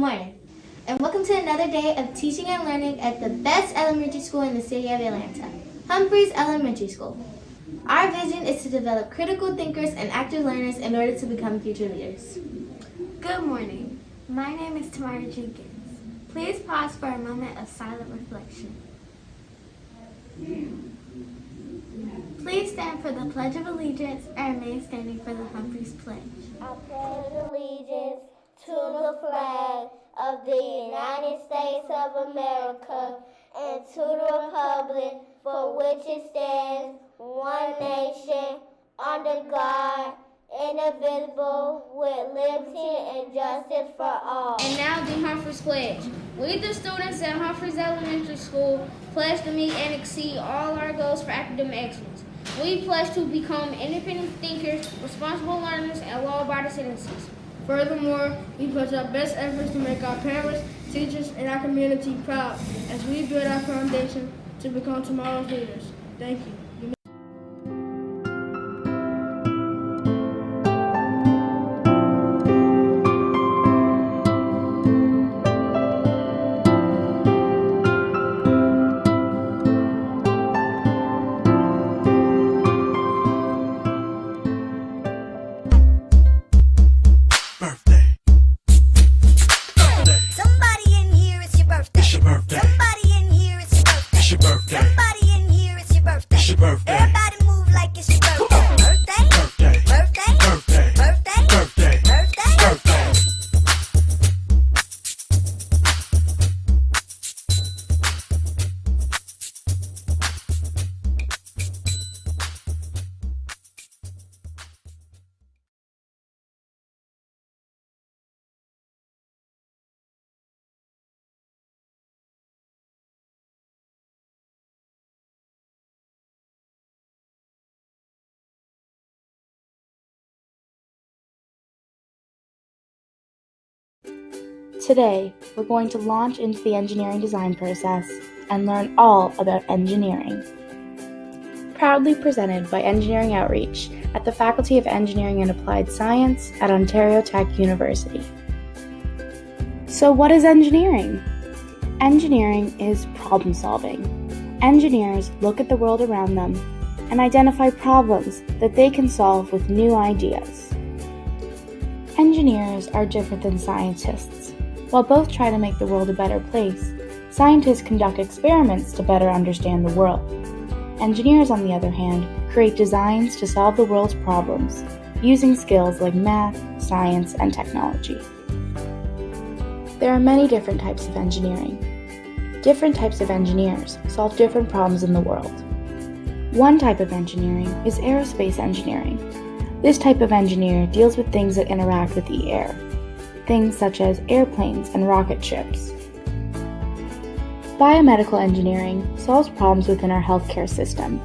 morning, and welcome to another day of teaching and learning at the best elementary school in the city of Atlanta, Humphreys Elementary School. Our vision is to develop critical thinkers and active learners in order to become future leaders. Good morning. My name is Tamara Jenkins. Please pause for a moment of silent reflection. Please stand for the Pledge of Allegiance and remain standing for the Humphreys Pledge. I pledge allegiance to the flag of the United States of America and to the republic for which it stands, one nation, under God, indivisible, with liberty and justice for all. And now the Humphreys Pledge. We, the students at Humphreys Elementary School, pledge to meet and exceed all our goals for academic excellence. We pledge to become independent thinkers, responsible learners, and law-abiding citizens. Furthermore, we pledge our best efforts to make our parents, teachers, and our community proud as we build our foundation to become tomorrow's leaders. Thank you. Everybody move like it's your birthday. Birthday. Birthday. Birthday. Birthday. Birthday. Birthday. Birthday. Today, we're going to launch into the engineering design process and learn all about engineering. Proudly presented by Engineering Outreach at the Faculty of Engineering and Applied Science at Ontario Tech University. So what is engineering? Engineering is problem solving. Engineers look at the world around them and identify problems that they can solve with new ideas. Engineers are different than scientists. While both try to make the world a better place, scientists conduct experiments to better understand the world. Engineers, on the other hand, create designs to solve the world's problems, using skills like math, science, and technology. There are many different types of engineering. Different types of engineers solve different problems in the world. One type of engineering is aerospace engineering. This type of engineer deals with things that interact with the air. Things such as airplanes and rocket ships. Biomedical engineering solves problems within our healthcare system.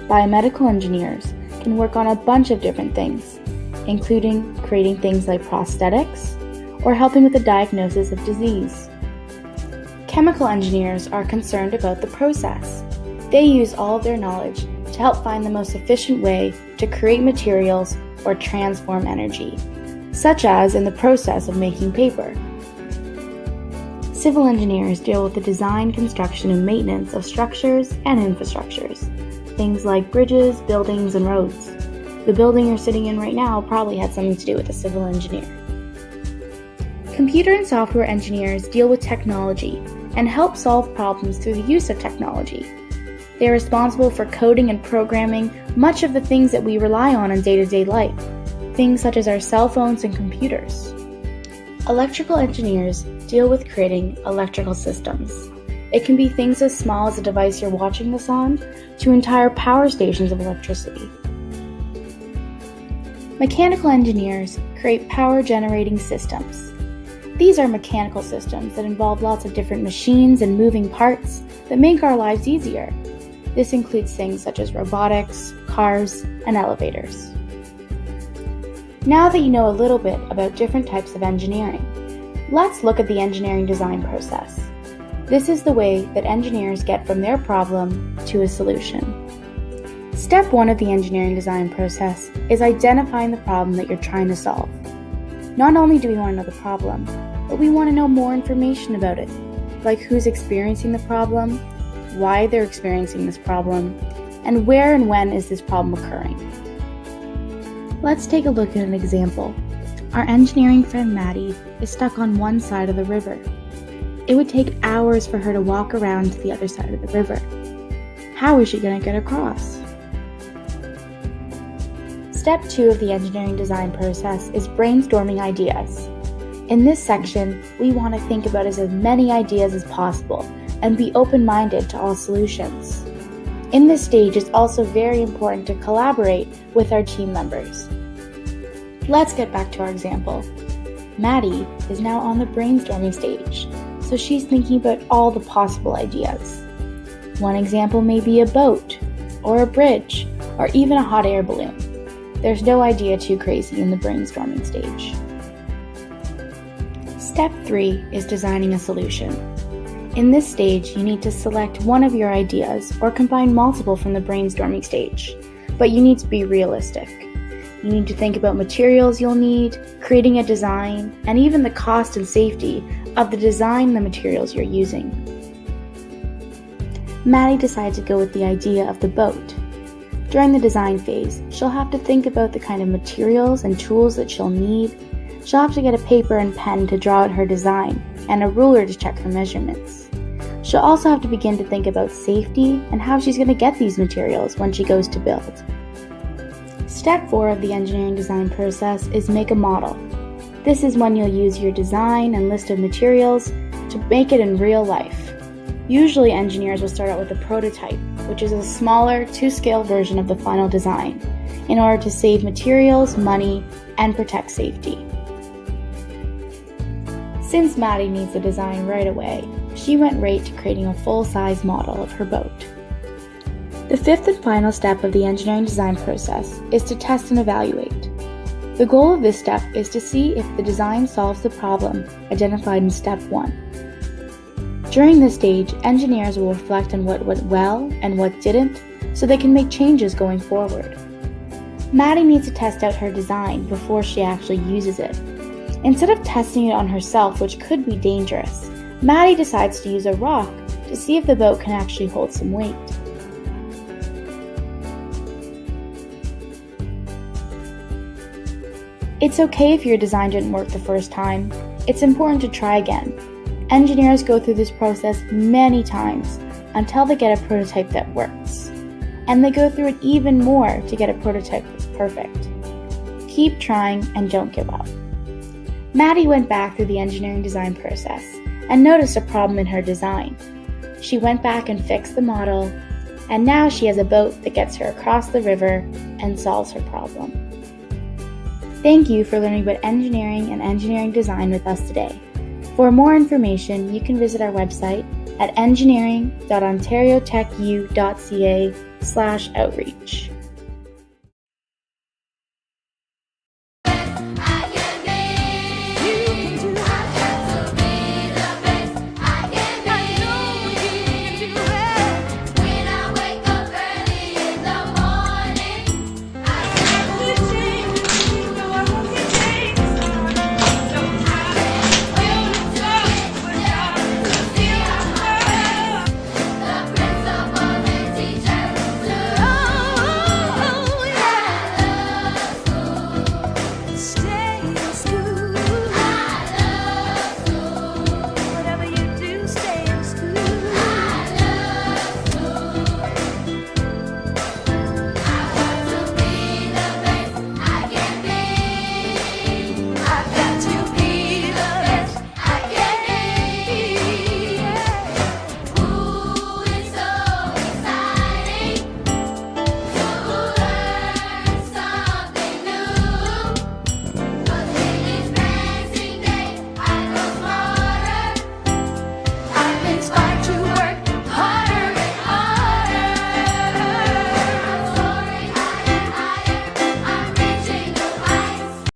Biomedical engineers can work on a bunch of different things, including creating things like prosthetics or helping with the diagnosis of disease. Chemical engineers are concerned about the process. They use all of their knowledge to help find the most efficient way to create materials or transform energy, such as in the process of making paper. Civil engineers deal with the design, construction, and maintenance of structures and infrastructures, things like bridges, buildings, and roads. The building you're sitting in right now probably had something to do with a civil engineer. Computer and software engineers deal with technology and help solve problems through the use of technology. They are responsible for coding and programming much of the things that we rely on in day-to-day life, things such as our cell phones and computers. Electrical engineers deal with creating electrical systems. It can be things as small as a device you're watching this on, to entire power stations of electricity. Mechanical engineers create power-generating systems. These are mechanical systems that involve lots of different machines and moving parts that make our lives easier. This includes things such as robotics, cars, and elevators. Now that you know a little bit about different types of engineering, let's look at the engineering design process. This is the way that engineers get from their problem to a solution. Step 1 of the engineering design process is identifying the problem that you're trying to solve. Not only do we want to know the problem, but we want to know more information about it, like who's experiencing the problem, why they're experiencing this problem, and where and when is this problem occurring. Let's take a look at an example. Our engineering friend Maddie is stuck on one side of the river. It would take hours for her to walk around to the other side of the river. How is she going to get across? Step 2 of the engineering design process is brainstorming ideas. In this section, we want to think about as many ideas as possible and be open-minded to all solutions. In this stage, it's also very important to collaborate with our team members. Let's get back to our example. Maddie is now on the brainstorming stage, so she's thinking about all the possible ideas. One example may be a boat, or a bridge, or even a hot air balloon. There's no idea too crazy in the brainstorming stage. Step 3 is designing a solution. In this stage, you need to select one of your ideas or combine multiple from the brainstorming stage, but you need to be realistic. You need to think about materials you'll need, creating a design, and even the cost and safety of the design and the materials you're using. Maddie decided to go with the idea of the boat. During the design phase, she'll have to think about the kind of materials and tools that she'll need. She'll have to get a paper and pen to draw out her design, and a ruler to check her measurements. She'll also have to begin to think about safety and how she's going to get these materials when she goes to build. Step 4 of the engineering design process is make a model. This is when you'll use your design and list of materials to make it in real life. Usually engineers will start out with a prototype, which is a smaller, to-scale version of the final design, in order to save materials, money, and protect safety. Since Maddie needs a design right away, she went right to creating a full-size model of her boat. The 5th and final step of the engineering design process is to test and evaluate. The goal of this step is to see if the design solves the problem identified in step 1. During this stage, engineers will reflect on what went well and what didn't, so they can make changes going forward. Maddie needs to test out her design before she actually uses it. Instead of testing it on herself, which could be dangerous, Maddie decides to use a rock to see if the boat can actually hold some weight. It's okay if your design didn't work the first time. It's important to try again. Engineers go through this process many times until they get a prototype that works. And they go through it even more to get a prototype that's perfect. Keep trying and don't give up. Maddie went back through the engineering design process and noticed a problem in her design. She went back and fixed the model, and now she has a boat that gets her across the river and solves her problem. Thank you for learning about engineering and engineering design with us today. For more information, you can visit our website at engineering.ontariotechu.ca/outreach.